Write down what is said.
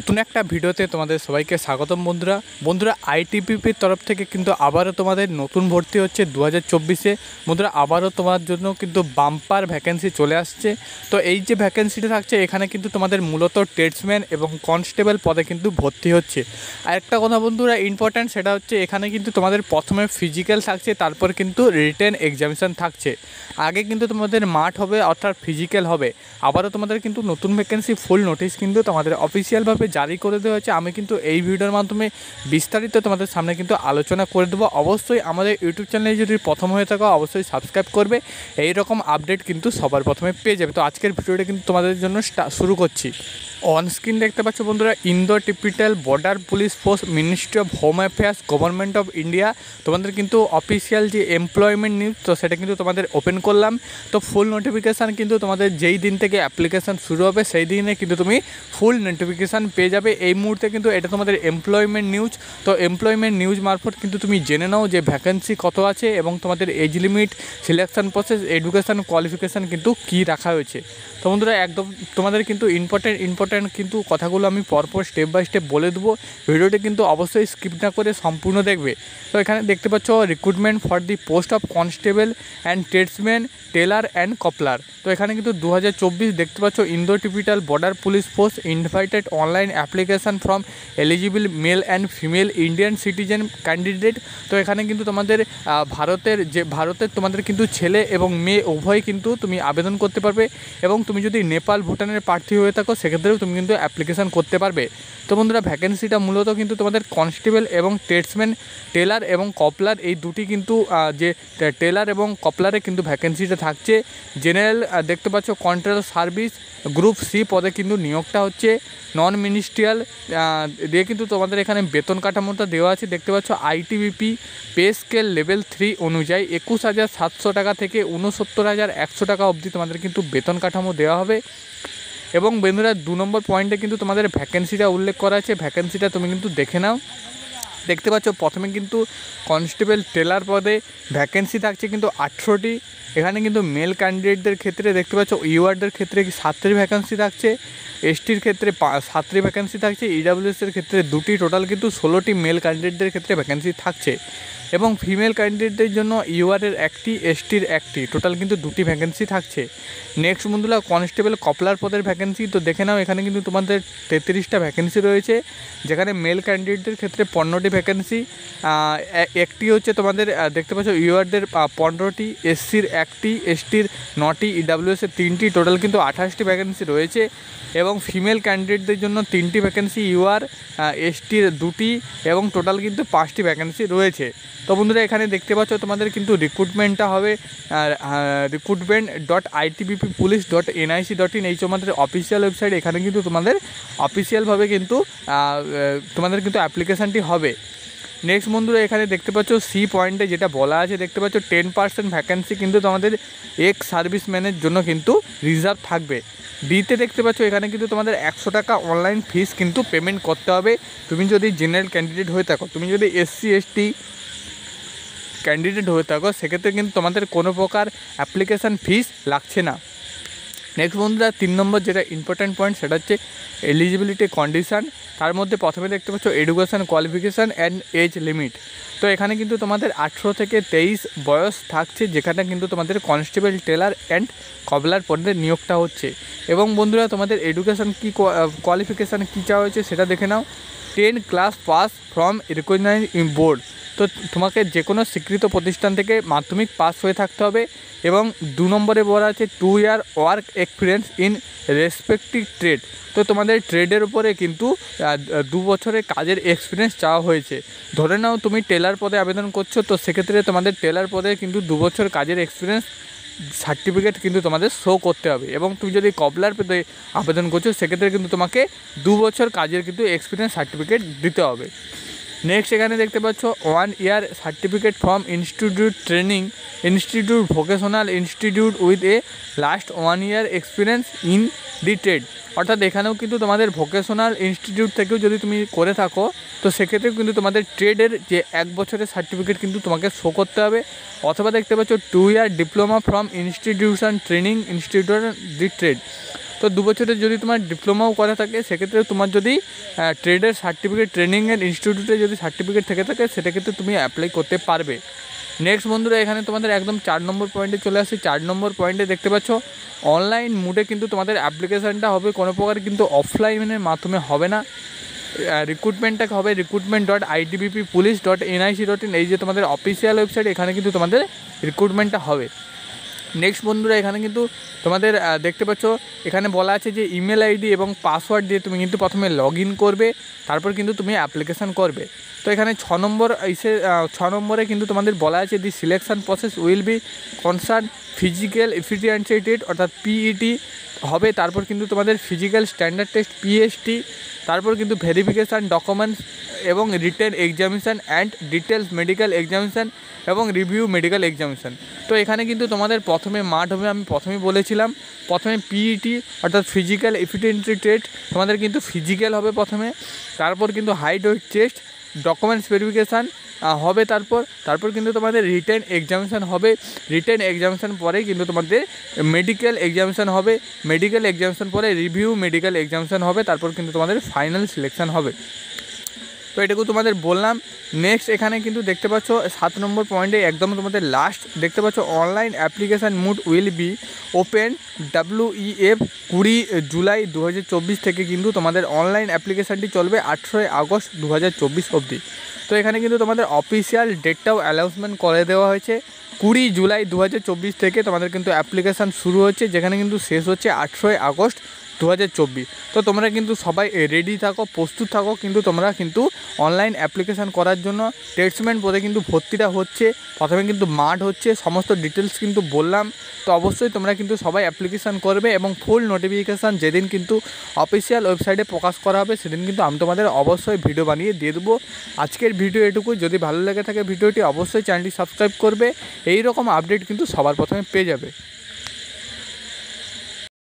নতুন একটা ভিডিওতে তোমাদের সবাইকে স্বাগতম বন্ধুরা আইটিবিপির তরফ থেকে কিন্তু আবারও তোমাদের নতুন ভর্তি হচ্ছে 2024-এ। বন্ধুরা আবারও তোমার জন্য কিন্তু বাম্পার ভ্যাকেন্সি চলে আসছে। তো এই যে ভ্যাকেন্সিটা থাকছে এখানে কিন্তু তোমাদের মূলত ট্রেডসম্যান এবং কনস্টেবল পদে কিন্তু ভর্তি হচ্ছে। আর একটা কথা বন্ধুরা ইম্পর্ট্যান্ট, সেটা হচ্ছে এখানে কিন্তু তোমাদের প্রথমে ফিজিক্যাল থাকছে, তারপর কিন্তু রিটেন এক্সামিনেশন থাকছে। আগে কিন্তু তোমাদের মাঠ হবে অর্থাৎ ফিজিক্যাল হবে। আবারও তোমাদের কিন্তু নতুন ভ্যাকেন্সি ফুল নোটিশ কিন্তু তোমাদের অফিসিয়ালভাবে জারি করে দেওয়া হয়েছে। আমি কিন্তু এই ভিডিওর মাধ্যমে বিস্তারিত তোমাদের সামনে কিন্তু আলোচনা করে দেবো। অবশ্যই আমাদের ইউটিউব চ্যানেলে যদি প্রথম হয়ে থাকো অবশ্যই সাবস্ক্রাইব করবে, এই রকম আপডেট কিন্তু সবার প্রথমে পেয়ে যাবে। তো আজকের ভিডিওটা কিন্তু তোমাদের জন্য শুরু করছি। অন স্ক্রিন দেখতে পাচ্ছ বন্ধুরা, Indo Tibetan border police force, ministry of home affairs, government of India. তোমাদের কিন্তু অফিসিয়াল যে এমপ্লয়মেন্ট নিউজ, তো সেটা কিন্তু তোমাদের ওপেন করলাম। তো ফুল নোটিফিকেশান কিন্তু তোমাদের যেই দিন থেকে অ্যাপ্লিকেশান শুরু হবে সেই দিনে কিন্তু তুমি ফুল নোটিফিকেশান পেয়ে যাবে। এই মুহূর্তে কিন্তু এটা তোমাদের এমপ্লয়মেন্ট নিউজ। তো এমপ্লয়মেন্ট নিউজ মারফত কিন্তু তুমি জেনে নাও যে ভ্যাকেন্সি কত আছে এবং তোমাদের age limit, selection process, education qualification কিন্তু কী রাখা হয়েছে। তো বন্ধুরা একদম তোমাদের কিন্তু ইম্পর্টেন্ট কিন্তু কথাগুলো আমি পরপর স্টেপ বাই স্টেপ বলে দেবো। ভিডিওটি কিন্তু অবশ্যই স্কিপ না করে সম্পূর্ণ দেখবে। তো এখানে দেখতে পাচ্ছ recruitment for the post of constable and tradesman, tailor and cobbler. তো এখানে কিন্তু 2024 দেখতে পাচ্ছ Indo Tibetan border police force invited online application from eligible male and female Indian citizen candidate. তো এখানে কিন্তু তোমাদের ভারতের তোমাদের কিন্তু ছেলে এবং মেয়ে উভয় কিন্তু তুমি আবেদন করতে পারবে। এবং তুমি যদি নেপাল ভুটানের প্রার্থী হয়ে থাকো সেক্ষেত্রেও তুমি কিন্তু অ্যাপ্লিকেশান করতে পারবে। তো বন্ধুরা ভ্যাকেন্সিটা মূলত কিন্তু তোমাদের কনস্টেবল এবং ট্রেডসম্যান, টেলার এবং কপলার, এই দুটি কিন্তু যে টেলার এবং কপলারে কিন্তু ভ্যাকেন্সিটা থাকছে। জেনারেল দেখতে পাচ্ছ কন্ট্রোল সার্ভিস গ্রুপ সি পদে কিন্তু নিয়োগটা হচ্ছে। নন মিনিস্ট্রিয়াল দিয়ে কিন্তু তোমাদের এখানে বেতন কাঠামোটা দেওয়া আছে। দেখতে পাচ্ছ আইটিবিপি পে স্কেল লেভেল 3 অনুযায়ী 21,700 টাকা থেকে 69,100 টাকা অবধি তোমাদের কিন্তু বেতন কাঠামো দেওয়া হবে। এবং বন্ধুরা 2 নম্বর পয়েন্টে কিন্তু তোমাদের ভ্যাকেন্সিটা উল্লেখ করা আছে। ভ্যাকেন্সিটা তুমি কিন্তু দেখে নাও। দেখতে পাচ্ছ প্রথমে কিন্তু কনস্টেবল টেলার পদে ভ্যাকেন্সি থাকছে কিন্তু 18টি। এখানে কিন্তু মেল ক্যান্ডিডেটদের ক্ষেত্রে দেখতে পাচ্ছ ইউআরদের ক্ষেত্রে 7টি ভ্যাকেন্সি থাকছে, এসটির ক্ষেত্রে 7টি ভ্যাকেন্সি থাকছে, ইডাব্লিউএসের ক্ষেত্রে 2টি, টোটাল কিন্তু 16টি মেল ক্যান্ডিডেটদের ক্ষেত্রে ভ্যাকেন্সি থাকছে। এবং ফিমেল ক্যান্ডিডেটদের জন্য ইউআরের 1টি, এসটির 1টি, টোটাল কিন্তু 2টি ভ্যাকেন্সি থাকছে। নেক্সট বন্ধুরা কনস্টেবল কপলার পদের ভ্যাকেন্সি। তো দেখে নাও এখানে কিন্তু তোমাদের 33টা ভ্যাকেন্সি রয়েছে, যেখানে মেল ক্যান্ডিডেটদের ক্ষেত্রে 15টি ভ্যাকেন্সি, একটি হচ্ছে তোমাদের দেখতে পাচ্ছ ইউআরদের 15টি, এসসির 1টি, এসটির 9টি, ইডাব্লিউএসের 3টি, টোটাল কিন্তু 28টি ভ্যাকেন্সি রয়েছে। এবং ফিমেল ক্যান্ডিডেটদের জন্য 3টি ভ্যাকেন্সি, ইউআর, এসটির 2টি, এবং টোটাল কিন্তু 5টি ভ্যাকেন্সি রয়েছে। তো বন্ধুরা এখানে দেখতে পাচ্ছ তোমাদের কিন্তু রিক্রুটমেন্টটা হবে recruitment.itbppolice.nic.in, এই তোমাদের অফিসিয়াল ওয়েবসাইট। এখানে কিন্তু তোমাদের অফিসিয়ালভাবে কিন্তু তোমাদের কিন্তু অ্যাপ্লিকেশানটি হবে। নেক্সট বন্ধুরা এখানে দেখতে পাচ্ছ সি পয়েন্টে যেটা বলা আছে, দেখতে পাচ্ছ 10% ভ্যাকেন্সি কিন্তু তোমাদের এক্স সার্ভিসম্যানের জন্য কিন্তু রিজার্ভ থাকবে। ডিতে দেখতে পাচ্ছ এখানে কিন্তু তোমাদের 100 টাকা অনলাইন ফিস কিন্তু পেমেন্ট করতে হবে তুমি যদি জেনারেল ক্যান্ডিডেট হয়ে থাকো। তুমি যদি এসসি এসটি ক্যান্ডিডেট হয়ে থাকো সেক্ষেত্রে কিন্তু তোমাদের কোনো প্রকার অ্যাপ্লিকেশান ফিস লাগছে না। নেক্সট বন্ধুরা 3 নম্বর যেটা ইম্পর্ট্যান্ট পয়েন্ট, সেটা হচ্ছে এলিজিবিলিটি কন্ডিশান। তার মধ্যে প্রথমে দেখতে পাচ্ছ education qualification and age limit. তো এখানে কিন্তু তোমাদের 18 থেকে 23 বয়স থাকছে, যেখানে কিন্তু তোমাদের কনস্টেবল, টেলার অ্যান্ড কপলার পদে নিয়োগটা হচ্ছে। এবং বন্ধুরা তোমাদের এডুকেশান কি কোয়ালিফিকেশান কী চাওয়া হয়েছে সেটা দেখে নাও। 10 class pass from recognised board. তো তোমাকে যে কোনো স্বীকৃত প্রতিষ্ঠান থেকে মাধ্যমিক পাস হয়ে থাকতে হবে। এবং 2 নম্বরে বলা আছে 2 year work experience in respective trade. তো তোমাদের ট্রেডের উপরে কিন্তু 2 বছরের কাজের এক্সপিরিয়েন্স চাওয়া হয়েছে। ধরে নাও তুমি টেলার পদে আবেদন করছো, তো সেক্ষেত্রে তোমাদের টেলার পদে কিন্তু 2 বছর কাজের এক্সপিরিয়েন্স সার্টিফিকেট কিন্তু তোমাদের শো করতে হবে। এবং তুমি যদি কপলার পদে আবেদন করছো সেক্ষেত্রে কিন্তু তোমাকে 2 বছর কাজের কিন্তু এক্সপিরিয়েন্স সার্টিফিকেট দিতে হবে। নেক্সট এখানে দেখতে পাচ্ছ 1 ইয়ার certificate from institute vocational institute with a last 1 year experience in the trade. অর্থাৎ এখানেও কিন্তু তোমাদের ভোকেশনাল ইনস্টিটিউট থেকেও যদি তুমি করে থাকো তো সেক্ষেত্রেও কিন্তু তোমাদের ট্রেডের যে 1 বছরের সার্টিফিকেট কিন্তু তোমাকে শো করতে হবে। অথবা দেখতে পাচ্ছ 2 year diploma from institution training institute the trade. তো তো 2 বছরের যদি তোমার ডিপ্লোমাও করা থাকে সেক্ষেত্রে তোমার যদি ট্রেডের সার্টিফিকেট ট্রেনিং অ্যান্ড ইনস্টিটিউটে যদি সার্টিফিকেট থেকে থাকে সেটা কিন্তু তুমি অ্যাপ্লাই করতে পারবে। নেক্সট বন্ধুরা এখানে তোমাদের একদম 4 নম্বর পয়েন্টে চলে আসছে। 4 নম্বর পয়েন্টে দেখতে পাচ্ছ অনলাইন মোডে কিন্তু তোমাদের অ্যাপ্লিকেশানটা হবে, কোনো প্রকার কিন্তু অফলাইনের মাধ্যমে হবে না। রিক্রুটমেন্টটা হবে recruitment.itbppolice.nic.in, এই যে তোমাদের অফিসিয়াল ওয়েবসাইট, এখানে কিন্তু তোমাদের রিক্রুটমেন্টটা হবে। নেক্সট বন্ধুরা এখানে কিন্তু তোমাদের দেখতে পাচ্ছ এখানে বলা আছে যে ইমেল আইডি এবং পাসওয়ার্ড দিয়ে তুমি কিন্তু প্রথমে লগ ইন করবে, তারপর কিন্তু তুমি অ্যাপ্লিকেশান করবে। তো এখানে 6 নম্বরে কিন্তু তোমাদের বলা আছে the selection process will be concern physical efficiency test অর্থাৎ পিইটি হবে, তারপর কিন্তু তোমাদের ফিজিক্যাল স্ট্যান্ডার্ড টেস্ট পিএসটি, তারপর কিন্তু ভেরিফিকেশান ডকুমেন্টস এবং written examination and details medical examination এবং রিভিউ মেডিকেল এক্সামিনেশান। তো এখানে কিন্তু তোমাদের প্রথমে মাঠ হবে, আমি প্রথমেই বলেছিলাম, প্রথমে পিইটি অর্থাৎ ফিজিক্যাল এফিসিয়েন্সি টেস্ট তোমাদের কিন্তু ফিজিক্যাল হবে প্রথমে, তারপর কিন্তু height weight test, documents verification হবে, তারপর কিন্তু তোমাদের রিটেন এক্সামিনেশান হবে। রিটেন এক্সামিনেশান পরে কিন্তু তোমাদের মেডিকেল এক্সামিনেশান হবে, মেডিকেল এক্সামিনেশান পরে রিভিউ মেডিকেল এক্সামিনেশান হবে, তারপর কিন্তু তোমাদের ফাইনাল সিলেকশান হবে। তো এটুকু তোমাদের বললাম। নেক্সট এখানে কিন্তু দেখতে পাচ্ছ 7 নম্বর পয়েন্টে একদম তোমাদের লাস্ট দেখতে পাচ্ছ online application mode will be open WEF 20 July 2024 থেকে কিন্তু তোমাদের অনলাইন অ্যাপ্লিকেশানটি চলবে 18 আগস্ট 2024 অবধি। তো এখানে কিন্তু তোমাদের অফিসিয়াল ডেটটাও অ্যানাউন্সমেন্ট করে দেওয়া হয়েছে, 20 জুলাই 2024 থেকে তোমাদের কিন্তু অ্যাপ্লিকেশান শুরু হচ্ছে, যেখানে কিন্তু শেষ হচ্ছে 18 আগস্ট 2024। তো তোমরা কিন্তু সবাই রেডি থাকো, প্রস্তুত থাকো, কিন্তু তোমরা কিন্তু অনলাইন অ্যাপ্লিকেশান করার জন্য টেস্টমেন্ট পদে কিন্তু ভর্তিটা হচ্ছে, প্রথমে কিন্তু মাঠ হচ্ছে, সমস্ত ডিটেলস কিন্তু বললাম। তো অবশ্যই তোমরা কিন্তু সবাই অ্যাপ্লিকেশান করবে এবং ফুল নোটিফিকেশান যেদিন কিন্তু অফিসিয়াল ওয়েবসাইটে প্রকাশ করা হবে সেদিন কিন্তু আমি তোমাদের অবশ্যই ভিডিও বানিয়ে দিয়ে দেবো। আজকের ভিডিও এটুকুই, যদি ভালো লেগে থাকে ভিডিওটি অবশ্যই চ্যানেলটি সাবস্ক্রাইব করবে, এই রকম আপডেট কিন্তু সবার প্রথমে পেয়ে যাবে।